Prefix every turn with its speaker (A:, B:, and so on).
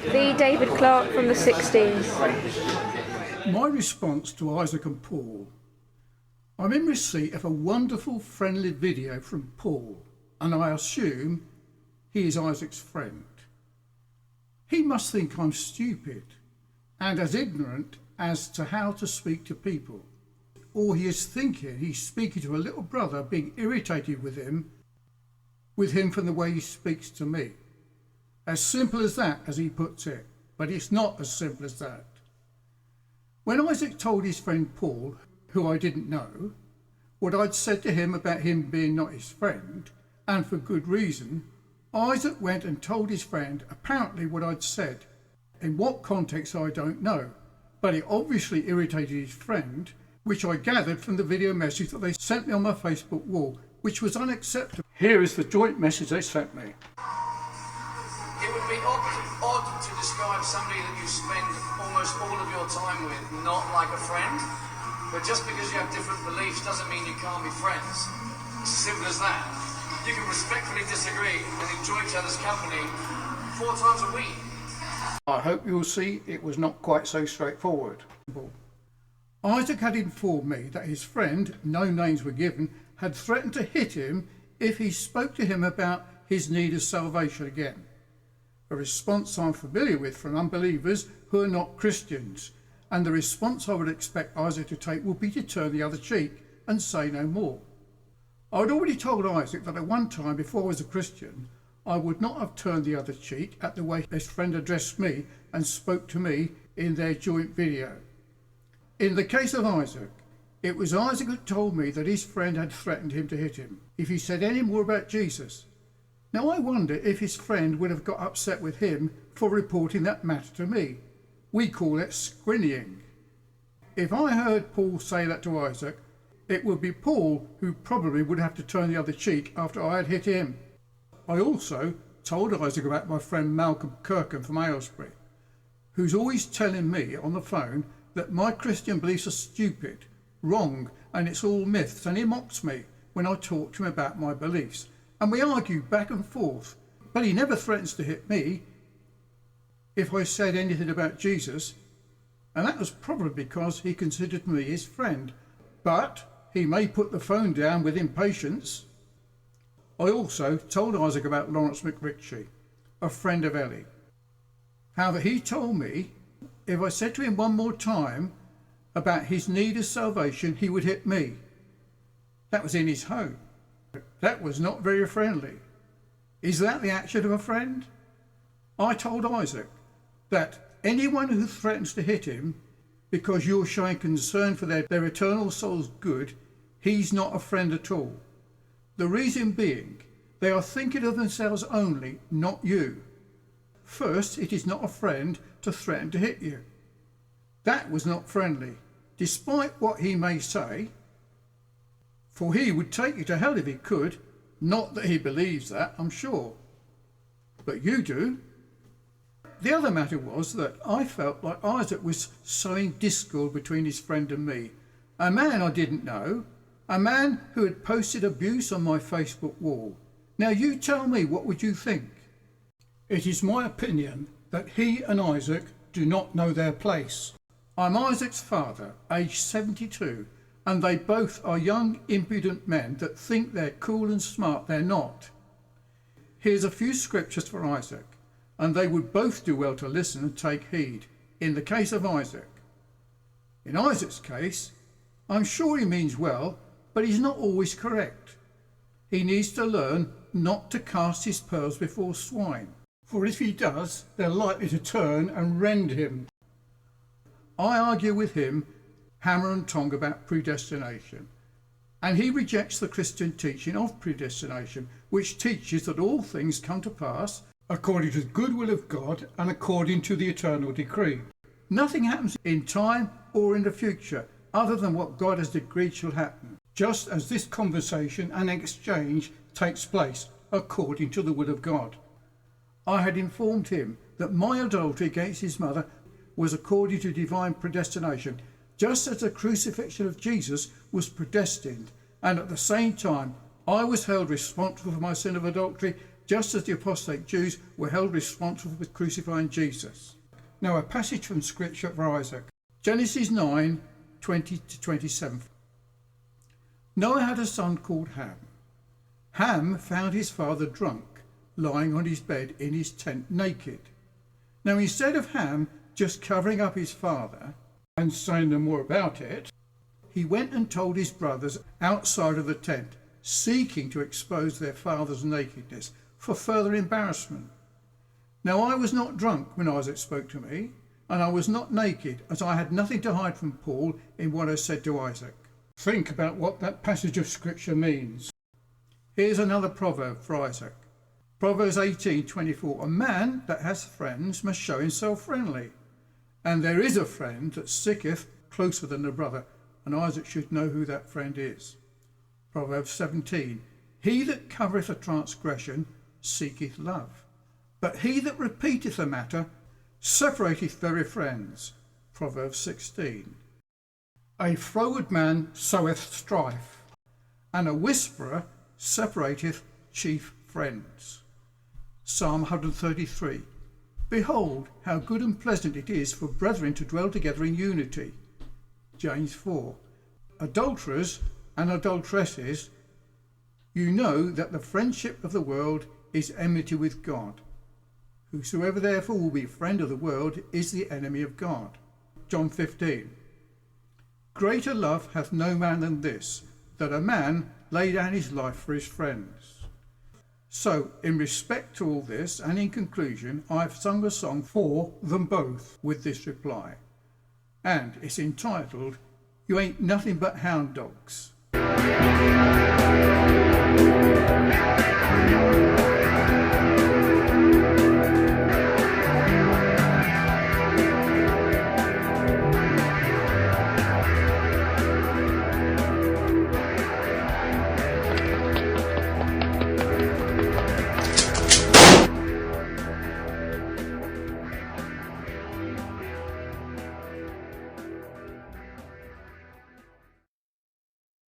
A: The David Clark from the 60s.
B: My response to Isaac and Paul. I'm in receipt of a wonderful friendly video from Paul, and I assume he is Isaac's friend. He must think I'm stupid and as ignorant as to how to speak to people. Or he is thinking he's speaking to a little brother being irritated with him from the way he speaks to me. As simple as that, as he puts it, but it's not as simple as that. When Isaac told his friend Paul, who I didn't know, what I'd said to him about him being not his friend, and for good reason, Isaac went and told his friend apparently what I'd said. In what context I don't know, but it obviously irritated his friend, which I gathered from the video message that they sent me on my Facebook wall, which was unacceptable. Here is the joint message they sent me.
C: It would be odd to describe somebody that you spend almost all of your time with not like a friend, but just because you have different beliefs doesn't mean you can't be friends. It's as simple as that. You can respectfully disagree and enjoy each other's company 4 times a week.
B: I hope you'll see it was not quite so straightforward. Isaac had informed me that his friend, no names were given, had threatened to hit him if he spoke to him about his need of salvation again. A response I'm familiar with from unbelievers who are not Christians, and the response I would expect Isaac to take would be to turn the other cheek and say no more. I had already told Isaac that at one time before I was a Christian, I would not have turned the other cheek at the way his friend addressed me and spoke to me in their joint video. In the case of Isaac, it was Isaac who told me that his friend had threatened him to hit him if he said any more about Jesus. Now I wonder if his friend would have got upset with him for reporting that matter to me. We call it squinnying. If I heard Paul say that to Isaac, it would be Paul who probably would have to turn the other cheek after I had hit him. I also told Isaac about my friend Malcolm Kirkham from Aylesbury, who's always telling me on the phone that my Christian beliefs are stupid, wrong, and it's all myths, and he mocks me when I talk to him about my beliefs. And we argue back and forth, but he never threatens to hit me if I said anything about Jesus, and that was probably because he considered me his friend. But he may put the phone down with impatience. I also told Isaac about Lawrence McRitchie, a friend of Ellie, how that he told me if I said to him one more time about his need of salvation, he would hit me. That was in his home. That was not very friendly. Is that the action of a friend? I told Isaac that anyone who threatens to hit him because you're showing concern for their eternal soul's good, he's not a friend at all. The reason being, they are thinking of themselves only, not you. First, it is not a friend to threaten to hit you. That was not friendly, despite what he may say, for he would take you to hell if he could. Not that he believes that, I'm sure. But you do. The other matter was that I felt like Isaac was sowing discord between his friend and me. A man I didn't know, a man who had posted abuse on my Facebook wall. Now you tell me, what would you think? It is my opinion that he and Isaac do not know their place. I'm Isaac's father, aged 72, and they both are young, impudent men that think they're cool and smart. They're not. Here's a few scriptures for Isaac, and they would both do well to listen and take heed. In the case of Isaac. In Isaac's case, I'm sure he means well, but he's not always correct. He needs to learn not to cast his pearls before swine, for if he does, they're likely to turn and rend him. I argue with him hammer and tong about predestination, and he rejects the Christian teaching of predestination, which teaches that all things come to pass according to the good will of God and according to the eternal decree. Nothing happens in time or in the future other than what God has decreed shall happen, just as this conversation and exchange takes place according to the will of God. I had informed him that my adultery against his mother was according to divine predestination, just as the crucifixion of Jesus was predestined, and at the same time I was held responsible for my sin of adultery just as the apostate Jews were held responsible for crucifying Jesus. Now a passage from Scripture for Isaac. Genesis 9:20-27. Noah had a son called Ham. Ham found his father drunk, lying on his bed in his tent naked. Now instead of Ham just covering up his father and saying no more about it, he went and told his brothers outside of the tent, seeking to expose their father's nakedness for further embarrassment. Now I was not drunk when Isaac spoke to me, and I was not naked, as I had nothing to hide from Paul in what I said to Isaac. Think about what that passage of Scripture means. Here's another proverb for Isaac. Proverbs 18:24. A man that has friends must show himself friendly, and there is a friend that sticketh closer than a brother, and Isaac should know who that friend is. Proverbs 17. He that covereth a transgression seeketh love, but he that repeateth a matter separateth very friends. Proverbs 16. A froward man soweth strife, and a whisperer separateth chief friends. Psalm 133. Behold, how good and pleasant it is for brethren to dwell together in unity. James 4. Adulterers and adulteresses, you know that the friendship of the world is enmity with God. Whosoever therefore will be a friend of the world is the enemy of God. John 15. Greater love hath no man than this, that a man lay down his life for his friends. So, in respect to all this, and in conclusion, I have sung a song for them both with this reply. And it's entitled, You Ain't Nothing But Hound Dogs.